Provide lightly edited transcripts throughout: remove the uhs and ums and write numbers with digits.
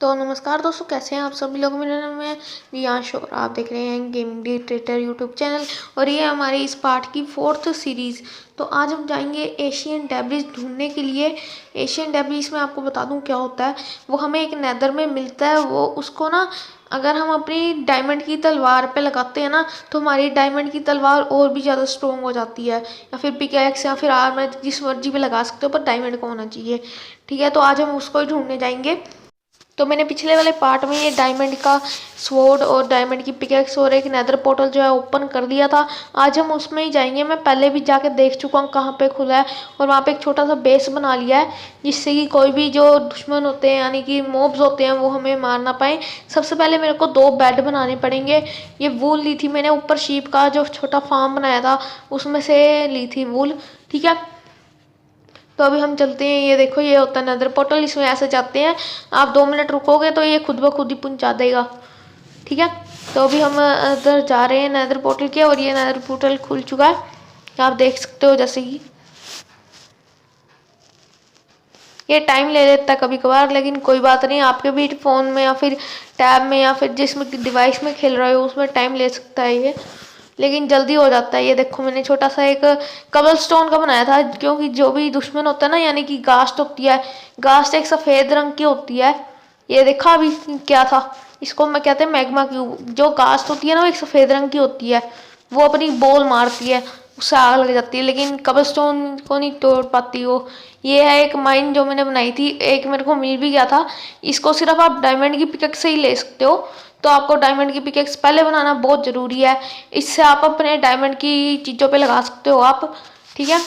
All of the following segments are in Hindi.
तो नमस्कार दोस्तों, कैसे हैं आप सभी लोग। मेरा नाम है वियांश और आप देख रहे हैं गेमिंग डिक्टेटर यूट्यूब चैनल और ये हमारी इस पार्ट की 4th सीरीज़। तो आज हम जाएंगे एशियन डेब्रिस ढूंढने के लिए। एशियन डेब्रिस में आपको बता दूं क्या होता है। वो हमें एक नेदर में मिलता है। वो उसको ना अगर हम अपनी डायमंड की तलवार पे लगाते हैं ना तो हमारी डायमंड की तलवार और भी ज़्यादा स्ट्रॉन्ग हो जाती है। या फिर पिकैक्स या फिर आर्मर जिस मर्जी पे लगा सकते हो, पर डायमंड का होना चाहिए। ठीक है, तो आज हम उसको ही ढूंढने जाएंगे। तो मैंने पिछले वाले पार्ट में ये डायमंड का स्वॉर्ड और डायमंड की पिकेक्स और एक नेदर पोर्टल जो है ओपन कर दिया था। आज हम उसमें ही जाएंगे। मैं पहले भी जाके देख चुका हूँ कहाँ पे खुला है और वहाँ पे एक छोटा सा बेस बना लिया है, जिससे कि कोई भी जो दुश्मन होते हैं यानी कि मॉब्स होते हैं वो हमें मार ना पाए। सबसे पहले मेरे को 2 बेड बनाने पड़ेंगे। ये वूल ली थी मैंने ऊपर शीप का जो छोटा फार्म बनाया था उसमें से ली थी वूल। ठीक है, तो अभी हम चलते हैं। ये देखो, ये होता है नेदर पोर्टल। इसमें ऐसे जाते हैं, आप 2 मिनट रुकोगे तो ये खुद ब खुद ही पहुंचा देगा। ठीक है, तो अभी हम अंदर जा रहे हैं नेदर पोर्टल के और ये नेदर पोर्टल खुल चुका है, आप देख सकते हो। जैसे कि ये टाइम ले लेता है कभी कभार, लेकिन कोई बात नहीं। आपके भी फ़ोन में या फिर टैब में या फिर जिसमें डिवाइस में खेल रहे हो उसमें टाइम ले सकता है ये, लेकिन जल्दी हो जाता है। ये देखो, मैंने छोटा सा एक कबल स्टोन का बनाया था, क्योंकि जो भी दुश्मन होता है ना यानी कि गास्ट होती है, गास्ट एक सफ़ेद रंग की होती है। ये देखा अभी क्या था, इसको मैं कहते हैं मैग्मा क्यूब। जो गास्ट होती है ना वो एक सफ़ेद रंग की होती है, वो अपनी बॉल मारती है, उससे आग लग जाती है, लेकिन कबल स्टोन को नहीं तोड़ पाती वो। ये है एक माइन जो मैंने बनाई थी, एक मेरे को मिल भी गया था। इसको सिर्फ आप डायमंड की पिकेक्स से ही ले सकते हो, तो आपको डायमंड की पिकेक्स पहले बनाना बहुत ज़रूरी है। इससे आप अपने डायमंड की चीज़ों पे लगा सकते हो आप। ठीक है,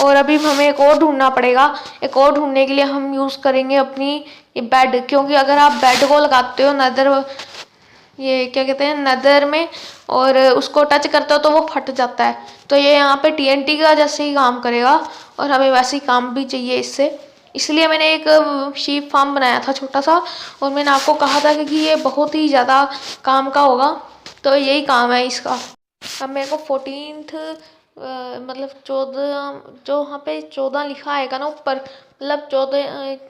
और अभी हमें एक और ढूंढना पड़ेगा। एक और ढूंढने के लिए हम यूज़ करेंगे अपनी ये बेड, क्योंकि अगर आप बेड को लगाते हो नदर, ये क्या कहते हैं, नदर में, और उसको टच करते हो तो वो फट जाता है। तो ये यहाँ पे टीएनटी का जैसे ही काम करेगा और हमें वैसे ही काम भी चाहिए इससे। इसलिए मैंने एक शीप फार्म बनाया था छोटा सा, और मैंने आपको कहा था कि ये बहुत ही ज़्यादा काम का होगा, तो यही काम है इसका। अब मेरे को 14th मतलब 14, जो वहाँ पे 14 लिखा आएगा ना ऊपर, मतलब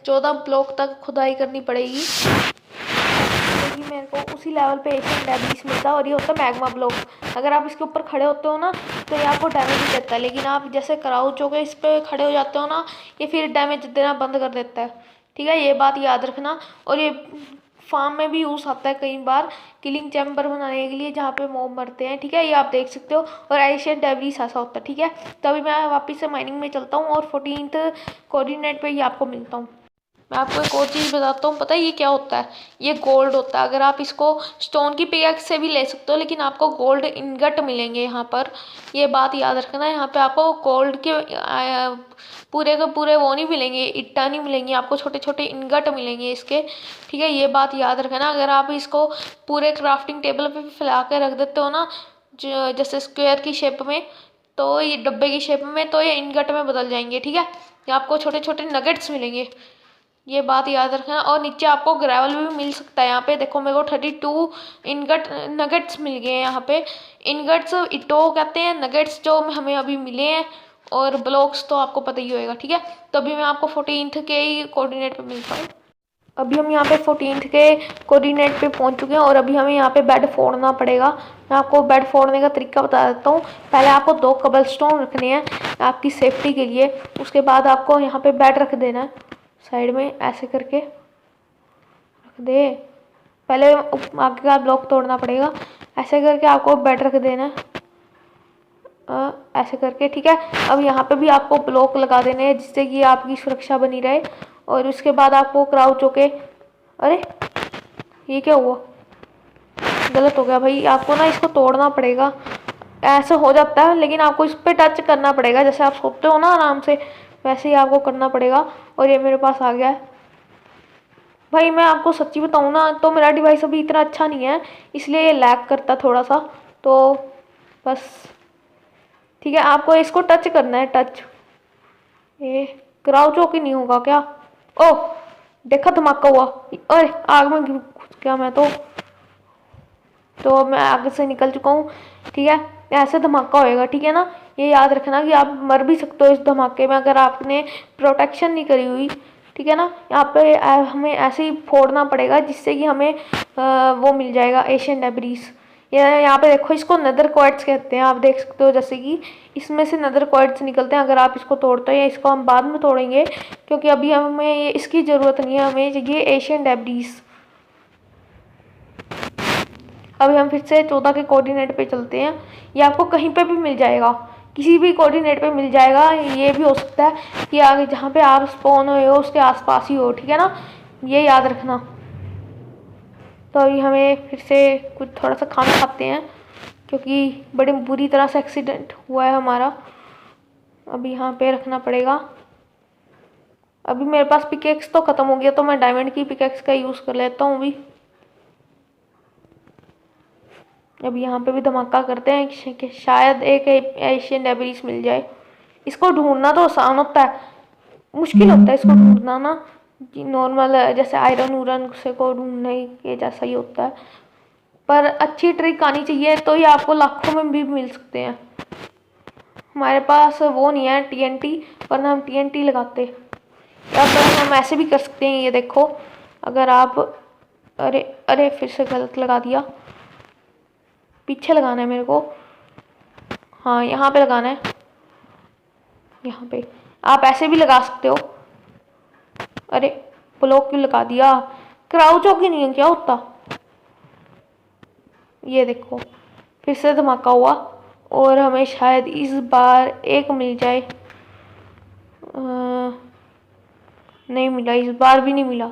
14 ब्लॉक तक खुदाई करनी पड़ेगी, क्योंकि मेरे को उसी लेवल पे एशियन डेब्रिस मिलता है और ये होता है मैग्मा ब्लॉक। अगर आप इसके ऊपर खड़े होते हो ना तो ये आपको डैमेज ही देता है, लेकिन आप जैसे क्राउच होकर इस पर खड़े हो जाते हो ना, ये फिर डैमेज देना बंद कर देता है। ठीक है, ये बात याद रखना। और ये फार्म में भी यूज़ आता है कई बार, किलिंग चैम्बर बनाने के लिए जहाँ पे मॉब मरते हैं। ठीक है, ये आप देख सकते हो। और एशियन डेब्रिस ऐसा होता है। ठीक है, तो अभी मैं वापस से माइनिंग में चलता हूँ और 14th कोऑर्डिनेट पे ही आपको मिलता हूँ। मैं आपको एक और चीज़ बताता हूँ, पता है ये क्या होता है। ये गोल्ड होता है। अगर आप इसको स्टोन की पिकैक्स से भी ले सकते हो, लेकिन आपको गोल्ड इनगट मिलेंगे यहाँ पर। ये बात याद रखना, यहाँ पे आपको गोल्ड के पूरे के पूरे वो नहीं मिलेंगे, इट्टा नहीं मिलेंगे, आपको छोटे छोटे इनगट मिलेंगे इसके। ठीक है, ये बात याद रखना। अगर आप इसको पूरे क्राफ्टिंग टेबल पे फैला के रख देते हो ना, जैसे स्क्वायर की शेप में, तो ये डब्बे की शेप में, तो ये इनगट में बदल जाएंगे। ठीक है, ये आपको छोटे छोटे नगेट्स मिलेंगे, ये बात याद रखना। और नीचे आपको ग्रेवल भी मिल सकता है। यहाँ पे देखो, मेरे को 32 इनगट नगेट्स मिल गए हैं यहाँ पे। इनगट्स इटो कहते हैं, नगेट्स जो हमें अभी मिले हैं, और ब्लॉक्स तो आपको पता ही होएगा। ठीक है, तो अभी मैं आपको 14th के ही कोऑर्डिनेट पे मिलता हूँ। अभी हम यहाँ पे 14th के कोऑर्डिनेट पे पहुँच चुके हैं और अभी हमें यहाँ पे बेड फोड़ना पड़ेगा। मैं आपको बेड फोड़ने का तरीका बता देता हूँ। पहले आपको 2 कबल स्टोन रखने हैं आपकी सेफ्टी के लिए। उसके बाद आपको यहाँ पे बेड रख देना है साइड में, ऐसे करके रख दे। पहले आगे का ब्लॉक तोड़ना पड़ेगा, ऐसे करके आपको बेड रख देना है, ऐसे करके। ठीक है, अब यहाँ पे भी आपको ब्लॉक लगा देने हैं जिससे कि आपकी सुरक्षा बनी रहे। और उसके बाद आपको क्राउच होके, अरे ये क्या हुआ, गलत हो गया भाई। आपको ना इसको तोड़ना पड़ेगा, ऐसे हो जाता है, लेकिन आपको इस पर टच करना पड़ेगा। जैसे आप सोते हो ना आराम से, वैसे ही आपको करना पड़ेगा। और ये मेरे पास आ गया है भाई। मैं आपको सच्ची बताऊँ ना तो मेरा डिवाइस अभी इतना अच्छा नहीं है, इसलिए ये लैग करता थोड़ा सा, तो बस। ठीक है, आपको इसको टच करना है, टच। ये क्राउच होके नहीं होगा क्या? ओह, देखा धमाका हुआ, अरे आग में घुस गया मैं तो मैं आगे से निकल चुका हूँ। ठीक है, ऐसे धमाका होएगा। ठीक है ना, ये याद रखना कि आप मर भी सकते हो इस धमाके में अगर आपने प्रोटेक्शन नहीं करी हुई। ठीक है ना। यहाँ पे हमें ऐसे ही फोड़ना पड़ेगा जिससे कि हमें वो मिल जाएगा एशियन डेब्रीज। यहाँ पे देखो, इसको नदर क्वार्ट्ज कहते हैं। आप देख सकते हो जैसे कि इसमें से नदर क्वार्ट्ज निकलते हैं। अगर आप इसको तोड़ते हो, या इसको हम बाद में तोड़ेंगे क्योंकि अभी हमें ये इसकी ज़रूरत नहीं है, हमें चाहिए एशियन डेब्रीज। अभी हम फिर से 14 के कोऑर्डिनेट पे चलते हैं। ये आपको कहीं पे भी मिल जाएगा, किसी भी कोऑर्डिनेट पे मिल जाएगा। ये भी हो सकता है कि आगे जहाँ पे आप स्पॉन हुए हो उसके आसपास ही हो, ठीक है ना, ये याद रखना। तो अभी हमें फिर से कुछ थोड़ा सा खाना खाते हैं क्योंकि बड़ी बुरी तरह से एक्सीडेंट हुआ है हमारा। अभी यहाँ पे रखना पड़ेगा। अभी मेरे पास पिकेक्स तो ख़त्म हो गया, तो मैं डायमंड की पिकेक्स का यूज़ कर लेता हूँ अभी यहाँ पे भी धमाका करते हैं कि शायद एक एशियन डेब्रीज मिल जाए। इसको ढूंढना तो आसान होता है, मुश्किल होता है इसको ढूंढना ना। नॉर्मल जैसे आयरन उरन से को ढूंढने के जैसा ही होता है, पर अच्छी ट्रिक आनी चाहिए तो ये आपको लाखों में भी मिल सकते हैं। हमारे पास वो नहीं है TNT, वरना हम TNT लगाते। या फिर हम ऐसे भी कर सकते हैं, ये देखो, अगर आप अरे अरे फिर से गलत लगा दिया। पीछे लगाना है मेरे को, हाँ यहाँ पे लगाना है। यहाँ पे आप ऐसे भी लगा सकते हो। अरे ब्लॉक क्यों लगा दिया, क्राउच होके नहीं है क्या होता। ये देखो फिर से धमाका हुआ और हमें शायद इस बार एक मिल जाए। नहीं मिला, इस बार भी नहीं मिला।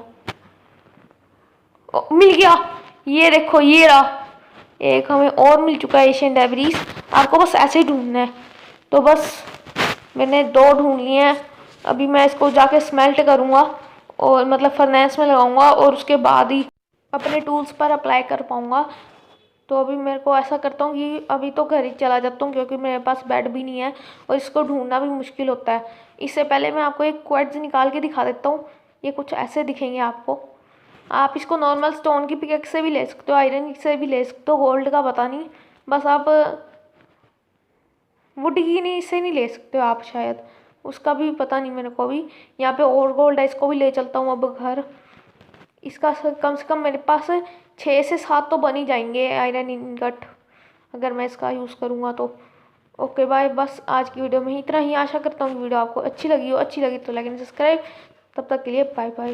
मिल गया, ये देखो, ये रहा एक, हमें और मिल चुका है एशियन डेब्रीज। आपको बस ऐसे ही ढूंढना है। तो बस मैंने 2 ढूंढ लिए हैं। अभी मैं इसको जाके स्मेल्ट करूँगा और मतलब फर्नेस में लगाऊंगा और उसके बाद ही अपने टूल्स पर अप्लाई कर पाऊँगा। तो अभी मेरे को ऐसा करता हूँ कि अभी तो घर ही चला जाता हूँ क्योंकि मेरे पास बेड भी नहीं है और इसको ढूंढना भी मुश्किल होता है। इससे पहले मैं आपको एक क्वार्ट्ज निकाल के दिखा देता हूँ। ये कुछ ऐसे दिखेंगे आपको। आप इसको नॉर्मल स्टोन की पिकेक्स से भी ले सकते हो, आयरन से भी ले सकते हो, गोल्ड का पता नहीं, बस आप वुड की नहीं से नहीं ले सकते हो आप, शायद उसका भी पता नहीं मेरे को भी। यहाँ पे और गोल्ड है, इसको भी ले चलता हूँ अब घर। इसका कम से कम मेरे पास 6 से 7 तो बन ही जाएंगे आयरन इनगट, अगर मैं इसका यूज़ करूँगा तो। ओके बाय, बस आज की वीडियो में इतना ही। आशा करता हूँ वीडियो आपको अच्छी लगी हो। अच्छी लगी तो लाइक एंड सब्सक्राइब। तब तक के लिए बाय बाय।